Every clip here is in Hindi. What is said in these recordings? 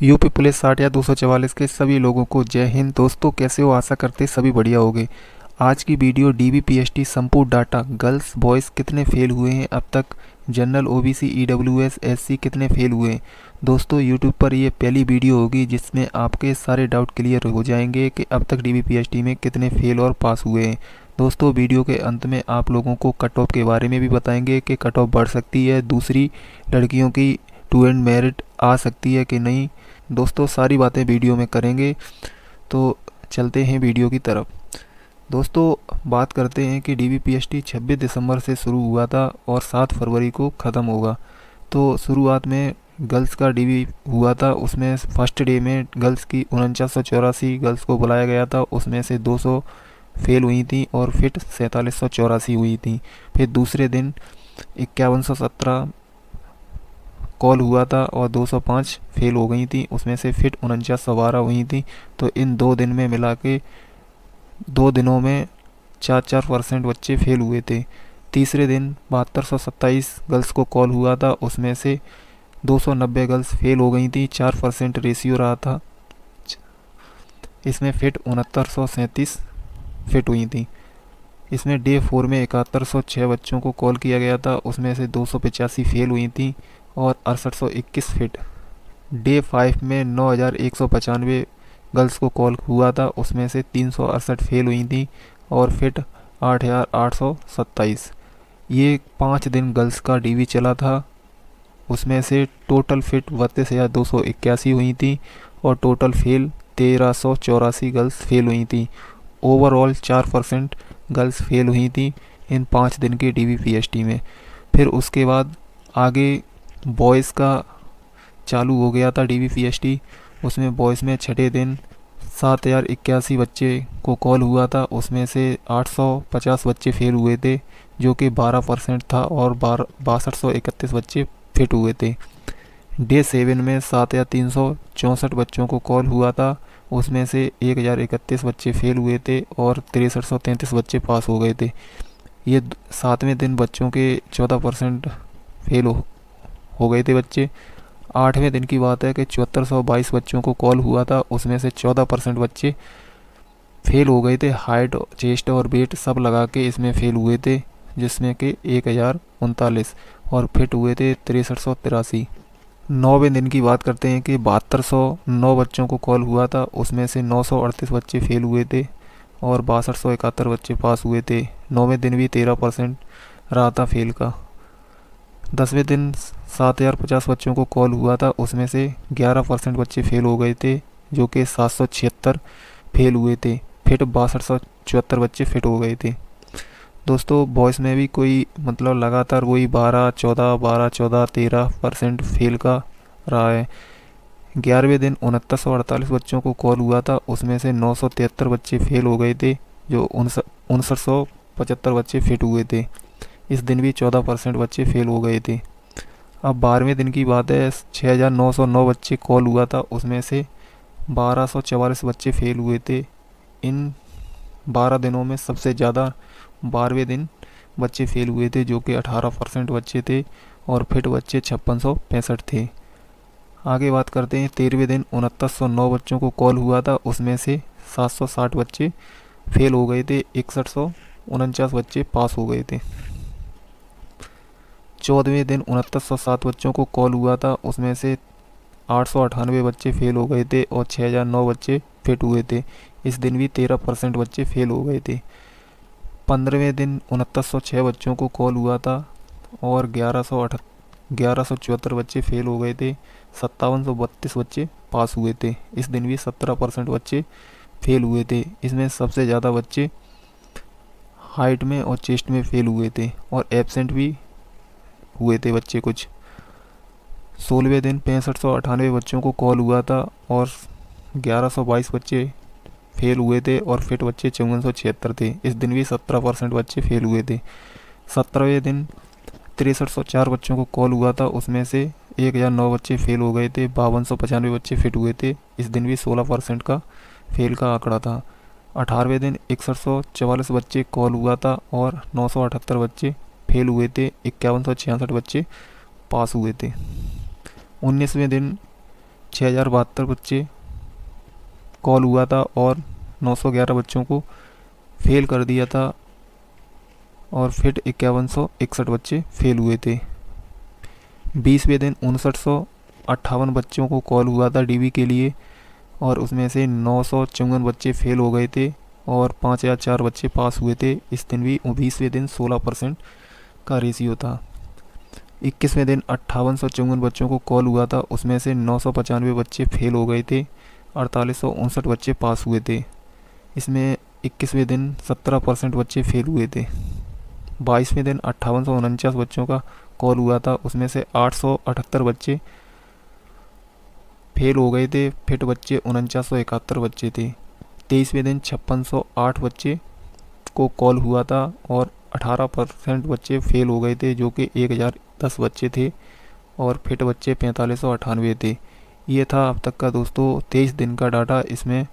यूपी पुलिस 60 या 244 के सभी लोगों को जय हिंद। दोस्तों, कैसे हो? आशा करते सभी बढ़िया होंगे। आज की वीडियो डीबीपीएसटी संपूर्ण डाटा गर्ल्स बॉयज़ कितने फेल हुए हैं अब तक, जनरल ओबीसी ईडब्ल्यूएस एससी कितने फेल हुए हैं। दोस्तों, यूट्यूब पर ये पहली वीडियो होगी जिसमें आपके सारे डाउट क्लियर हो जाएंगे कि अब तक डीबीपीएसटी में कितने फेल और पास हुए हैं। दोस्तों, वीडियो के अंत में आप लोगों को कट ऑफ के बारे में भी बताएंगे कि कट ऑफ बढ़ सकती है, दूसरी लड़कियों की टू एंड मेरिट आ सकती है कि नहीं। दोस्तों, सारी बातें वीडियो में करेंगे, तो चलते हैं वीडियो की तरफ। दोस्तों, बात करते हैं कि डीबीपीएसटी 26 दिसंबर से शुरू हुआ था और 7 फरवरी को ख़त्म होगा। तो शुरुआत में गर्ल्स का डीबी हुआ था, उसमें फर्स्ट डे में गर्ल्स की 4984 गर्ल्स को बुलाया गया था, उसमें से 200 फेल हुई थी और फिट 4784 हुई थी। फिर दूसरे दिन 5117 कॉल हुआ था और 205 फेल हो गई थी, उसमें से फिट 4912 हुई थी। तो इन 2 दिन में मिला के 2 दिनों में 4% बच्चे फेल हुए थे। तीसरे दिन 7227 गर्ल्स को कॉल हुआ था, उसमें से 290 गर्ल्स फेल हो गई थी, 4% रेशियो रहा था। इसमें फिट 6937 फिट हुई थी। इसमें डे 4 में 7106 बच्चों को कॉल किया गया था, उसमें से 285 फेल हुई थी और 6821 फिट। डे 5 में 9195 गर्ल्स को कॉल हुआ था, उसमें से 368 फेल हुई थी और फिट 8827। ये 5 दिन गर्ल्स का डीवी चला था, उसमें से टोटल फिट 32,281 हुई थी और टोटल फेल 1384 गर्ल्स फेल हुई थी। ओवरऑल 4% गर्ल्स फेल हुई थी इन 5 दिन के डीबीपीएसटी में। फिर उसके बाद आगे बॉयज़ का चालू हो गया था डीबीपीएसटी। उसमें बॉयज़ में छठे दिन 7081 बच्चे को कॉल हुआ था, उसमें से 850 बच्चे फेल हुए थे जो कि 12% था और 6231 बच्चे फिट हुए थे। डे 7 में 7364 बच्चों को कॉल हुआ था, उसमें से 1031 बच्चे फेल हुए थे और 6333 बच्चे पास हो गए थे। ये 7वें दिन बच्चों के 14% फेल हो गए थे बच्चे। 8वें दिन की बात है कि 7422 बच्चों को कॉल हुआ था, उसमें से 14% बच्चे फेल हो गए थे। हाइट, चेस्ट और वेट सब लगा के इसमें फेल हुए थे, जिसमें कि 1039 और फिट हुए थे 6383। 9वें दिन की बात करते हैं कि 7209 बच्चों को कॉल हुआ था, उसमें से 938 बच्चे फेल हुए थे और 6271 बच्चे पास हुए थे। 9वें दिन भी 13% रहा था फेल का। 10वें दिन 7050 बच्चों को कॉल हुआ था, उसमें से 11% बच्चे फेल हो गए थे जो कि 776 फेल हुए थे। फिट 6274 बच्चे फिट हो गए थे। दोस्तों, बॉयज़ में भी कोई मतलब लगातार वही 13% फेल का रहा है। 11वें दिन 6948 बच्चों को कॉल हुआ था, उसमें से 973 बच्चे फेल हो गए थे जो 6975 बच्चे फिट हुए थे। इस दिन भी 14% बच्चे फेल हो गए थे। अब 12वें दिन की बात है, 6909 बच्चे कॉल हुआ था, उसमें से 1244 बच्चे फेल हुए थे। इन 12 दिनों में सबसे ज़्यादा 12वें दिन बच्चे फेल हुए थे जो कि 18% बच्चे थे और फिट बच्चे 5665 थे। आगे बात करते हैं, 13वें दिन 6909 बच्चों को कॉल हुआ था, उसमें से 760 बच्चे फेल हो गए थे, 6149 बच्चे पास हो गए थे। 14वें दिन 6907 बच्चों को कॉल हुआ था, उसमें से 898 बच्चे फेल हो गए थे और 6009 बच्चे फिट हुए थे। इस दिन भी 13% बच्चे फेल हो गए थे। 15वें दिन 6906 बच्चों को कॉल हुआ था और 1174 बच्चे फेल हो गए थे, 5732 बच्चे पास हुए थे। इस दिन भी 17% बच्चे फेल हुए थे। इसमें सबसे ज़्यादा बच्चे हाइट में और चेस्ट में फेल हुए थे और एब्सेंट भी हुए थे बच्चे कुछ। 16वें दिन 6598 बच्चों को कॉल हुआ था और 1122 बच्चे फेल हुए थे और फिट बच्चे 5476 थे। इस दिन भी 17% बच्चे फेल हुए थे। 17वें दिन 6304 बच्चों को कॉल हुआ था, उसमें से 1009 बच्चे फेल हो गए थे, 5295 बच्चे फिट हुए थे। इस दिन भी 16% का फेल का आंकड़ा था। 18वें दिन 6144 बच्चे कॉल हुआ था और 978 बच्चे फेल हुए थे, 5166 बच्चे पास हुए थे। 19वें दिन 6072 बच्चे कॉल हुआ था और 911 बच्चों को फेल कर दिया था और फिट 5161 बच्चे फेल हुए थे। 20वें दिन 5958 बच्चों को कॉल हुआ था डीवी के लिए और उसमें से 954 बच्चे फेल हो गए थे और 5004 बच्चे पास हुए थे। इस दिन भी 20वें दिन 16% का रेशियो था। 21वें दिन 5854 बच्चों को कॉल हुआ था, उसमें से 995 बच्चे फेल हो गए थे, 4859 बच्चे पास हुए थे। इसमें 21वें दिन 17% बच्चे फेल हुए थे। 22वें दिन 5849 बच्चों का कॉल हुआ था, उसमें से 878 बच्चे फेल हो गए थे, फिट बच्चे 4971 बच्चे थे। 23वें दिन 5608 बच्चे को कॉल हुआ था और 18% बच्चे फेल हो गए थे, जो कि 1010 बच्चे थे और फिट बच्चे 4598 थे। ये था अब तक का दोस्तों 23 दिन का डाटा। इसमें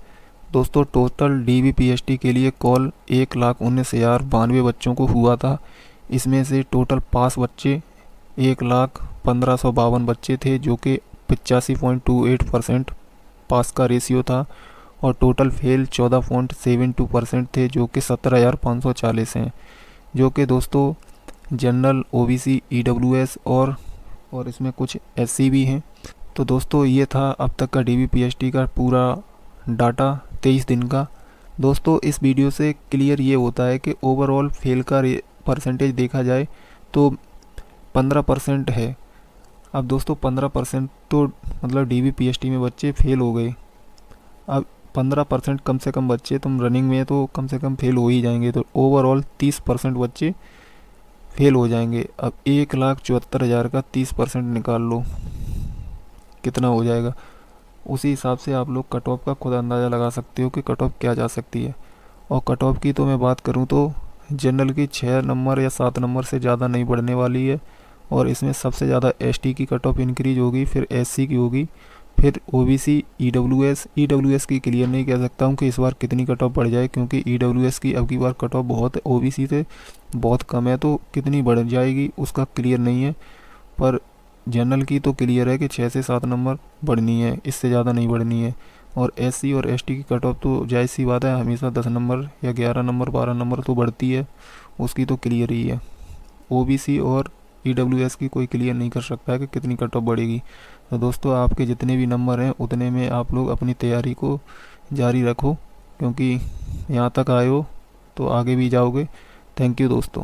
दोस्तों टोटल DBPST के लिए कॉल 1,19,092 बच्चों को हुआ था। इसमें से टोटल पास बच्चे 1,15,52 बच्चे थे, जो कि 85.28% पास का रेशियो था और टोटल फेल 14.72% थे, जो कि 17,540 हैं, जो कि दोस्तों जनरल, OBC, EWS और इसमें कुछ SC भी हैं। तो दोस्तों ये था अब तक का DBPST का पूरा डाटा 23 दिन का। दोस्तों इस वीडियो से क्लियर ये होता है कि ओवरऑल फेल का परसेंटेज देखा जाए तो 15% है। अब दोस्तों 15% तो मतलब DBPST में बच्चे फेल हो गए। अब 15% कम से कम बच्चे तुम रनिंग में तो कम से कम फेल हो ही जाएंगे, तो ओवरऑल 30% बच्चे फेल हो जाएंगे। अब 1,74,000 का 30% निकाल लो कितना हो जाएगा। उसी हिसाब से आप लोग कट ऑफ का खुद अंदाज़ा लगा सकते हो कि कट ऑफ क्या जा सकती है। और कट ऑफ की तो मैं बात करूँ तो जनरल की 6 नंबर या 7 नंबर से ज़्यादा नहीं बढ़ने वाली है और इसमें सबसे ज़्यादा ST की कट ऑफ इंक्रीज होगी, फिर SC की होगी, फिर OBC, EWS की क्लियर नहीं कह सकता हूँ कि इस बार कितनी कट ऑफ बढ़ जाए, क्योंकि EWS की अब की बार कट ऑफ बहुत है, OBC से बहुत कम है, तो कितनी बढ़ जाएगी उसका क्लियर नहीं है। पर जनरल की तो क्लियर है कि 6 से 7 नंबर बढ़नी है, इससे ज़्यादा नहीं बढ़नी है। और SC और ST की कट ऑफ तो जायज़ सी बात है, हमेशा 10 नंबर या 11 नंबर 12 नंबर तो बढ़ती है, उसकी तो क्लियर ही है। OBC और EWS की कोई क्लियर नहीं कर सकता है कि कितनी कट ऑफ बढ़ेगी। तो दोस्तों आपके जितने भी नंबर हैं उतने में आप लोग अपनी तैयारी को जारी रखो, क्योंकि यहाँ तक आए हो तो आगे भी जाओगे। थैंक यू दोस्तों।